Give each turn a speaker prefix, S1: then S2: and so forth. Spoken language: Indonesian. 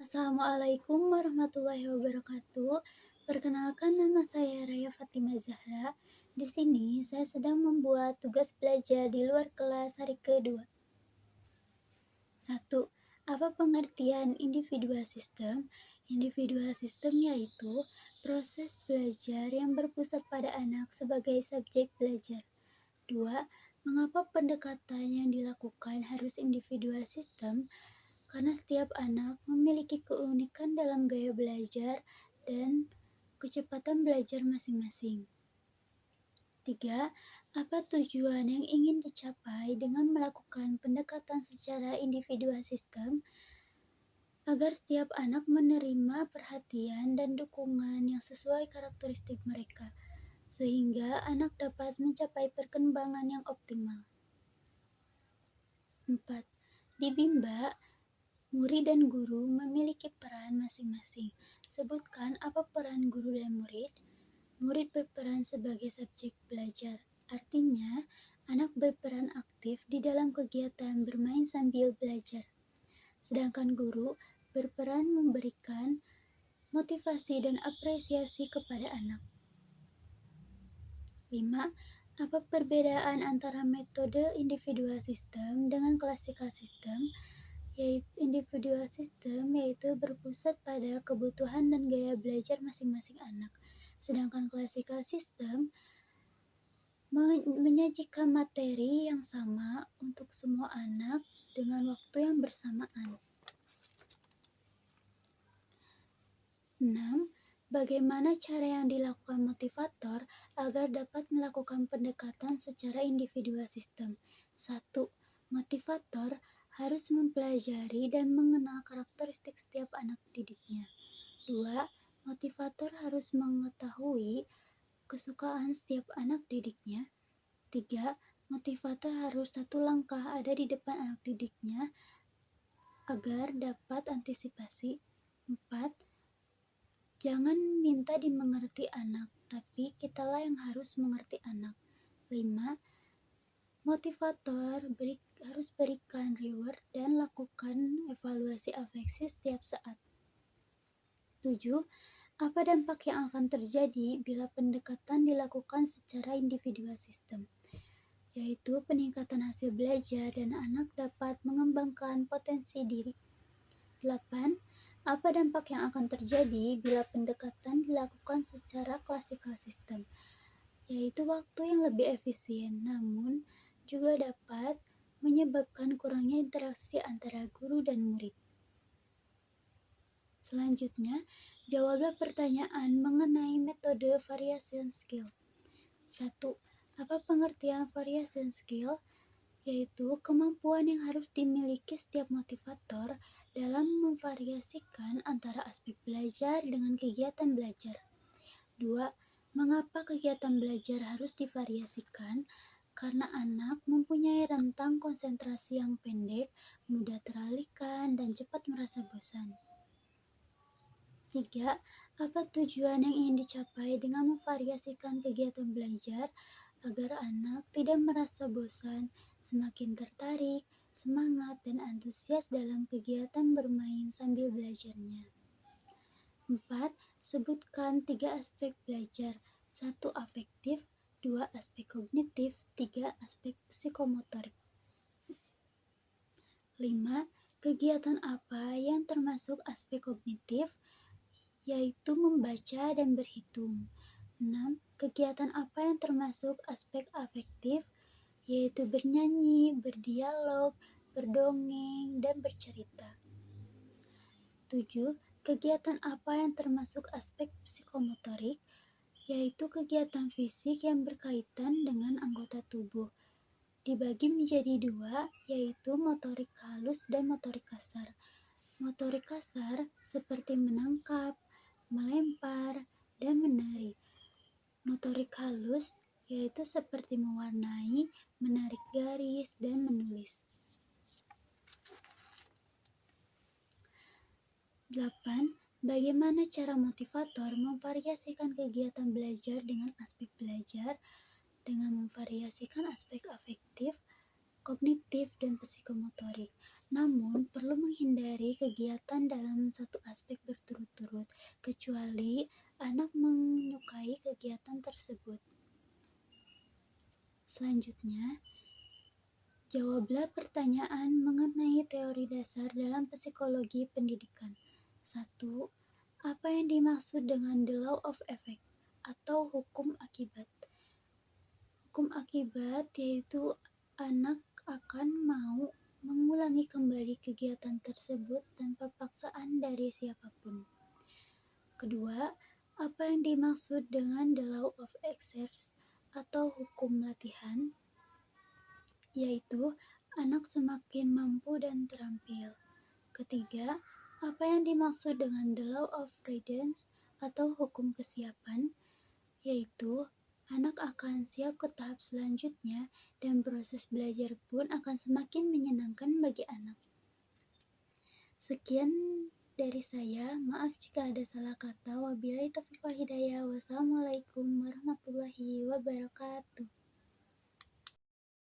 S1: Assalamualaikum warahmatullahi wabarakatuh. Perkenalkan, nama saya Raya Fatimah Zahra. Di sini saya sedang membuat tugas belajar di luar kelas hari kedua. 1. Apa pengertian individual system? Individual system yaitu proses belajar yang berpusat pada anak sebagai subjek belajar. 2. Mengapa pendekatan yang dilakukan harus individual system? Karena setiap anak memiliki keunikan dalam gaya belajar dan kecepatan belajar masing-masing. 3. Apa tujuan yang ingin dicapai dengan melakukan pendekatan secara individual system? Agar setiap anak menerima perhatian dan dukungan yang sesuai karakteristik mereka, sehingga anak dapat mencapai perkembangan yang optimal. 4. Di Bimba, murid dan guru memiliki peran masing-masing. Sebutkan apa peran guru dan murid. Murid berperan sebagai subjek belajar. Artinya, anak berperan aktif di dalam kegiatan bermain sambil belajar. Sedangkan guru berperan memberikan motivasi dan apresiasi kepada anak. 5. Apa perbedaan antara metode individual system dengan klasikal system? Yaitu individual system yaitu berpusat pada kebutuhan dan gaya belajar masing-masing anak. Sedangkan classical system menyajikan materi yang sama untuk semua anak dengan waktu yang bersamaan. 6. Bagaimana cara yang dilakukan motivator agar dapat melakukan pendekatan secara individual system? 1. Motivator harus mempelajari dan mengenal karakteristik setiap anak didiknya. 2. Motivator harus mengetahui kesukaan setiap anak didiknya. 3. Motivator harus satu langkah ada di depan anak didiknya agar dapat antisipasi. 4. Jangan minta dimengerti anak, tapi kitalah yang harus mengerti anak. 5. Motivator harus berikan reward dan lakukan evaluasi afeksi setiap saat. 7. Apa dampak yang akan terjadi bila pendekatan dilakukan secara individual system? Yaitu peningkatan hasil belajar dan anak dapat mengembangkan potensi diri. 8. Apa dampak yang akan terjadi bila pendekatan dilakukan secara klasikal system? Yaitu waktu yang lebih efisien, namun juga dapat menyebabkan kurangnya interaksi antara guru dan murid. Selanjutnya, jawablah pertanyaan mengenai metode variation skill. 1. Apa pengertian variation skill? Yaitu kemampuan yang harus dimiliki setiap motivator dalam memvariasikan antara aspek belajar dengan kegiatan belajar. 2. Mengapa kegiatan belajar harus divariasikan? Karena anak mempunyai rentang konsentrasi yang pendek, mudah teralihkan, dan cepat merasa bosan. 3. Apa tujuan yang ingin dicapai dengan memvariasikan kegiatan belajar agar anak tidak merasa bosan, semakin tertarik, semangat, dan antusias dalam kegiatan bermain sambil belajarnya? 4. Sebutkan 3 aspek belajar. 1. Afektif, 2. Aspek kognitif, 3. Aspek psikomotorik. 5. Kegiatan apa yang termasuk aspek kognitif? Yaitu membaca dan berhitung. 6. Kegiatan apa yang termasuk aspek afektif? Yaitu bernyanyi, berdialog, berdongeng, dan bercerita. 7. Kegiatan apa yang termasuk aspek psikomotorik? Yaitu kegiatan fisik yang berkaitan dengan anggota tubuh. Dibagi menjadi 2, yaitu motorik halus dan motorik kasar. Motorik kasar seperti menangkap, melempar, dan menari. Motorik halus yaitu seperti mewarnai, menarik garis, dan menulis. 8. Bagaimana cara motivator memvariasikan kegiatan belajar dengan aspek belajar? Dengan memvariasikan aspek afektif, kognitif, dan psikomotorik. Namun, perlu menghindari kegiatan dalam satu aspek berturut-turut, kecuali anak menyukai kegiatan tersebut. Selanjutnya, jawablah pertanyaan mengenai teori dasar dalam psikologi pendidikan. 1. Apa yang dimaksud dengan the law of effect atau hukum akibat? Hukum akibat yaitu anak akan mau mengulangi kembali kegiatan tersebut tanpa paksaan dari siapapun. Kedua, apa yang dimaksud dengan the law of exercise atau hukum latihan? Yaitu anak semakin mampu dan terampil. Ketiga, apa yang dimaksud dengan the law of readiness atau hukum kesiapan? Yaitu anak akan siap ke tahap selanjutnya dan proses belajar pun akan semakin menyenangkan bagi anak. Sekian dari saya, maaf jika ada salah kata. Wabillahi taufiq wal hidayah. Wassalamualaikum warahmatullahi wabarakatuh.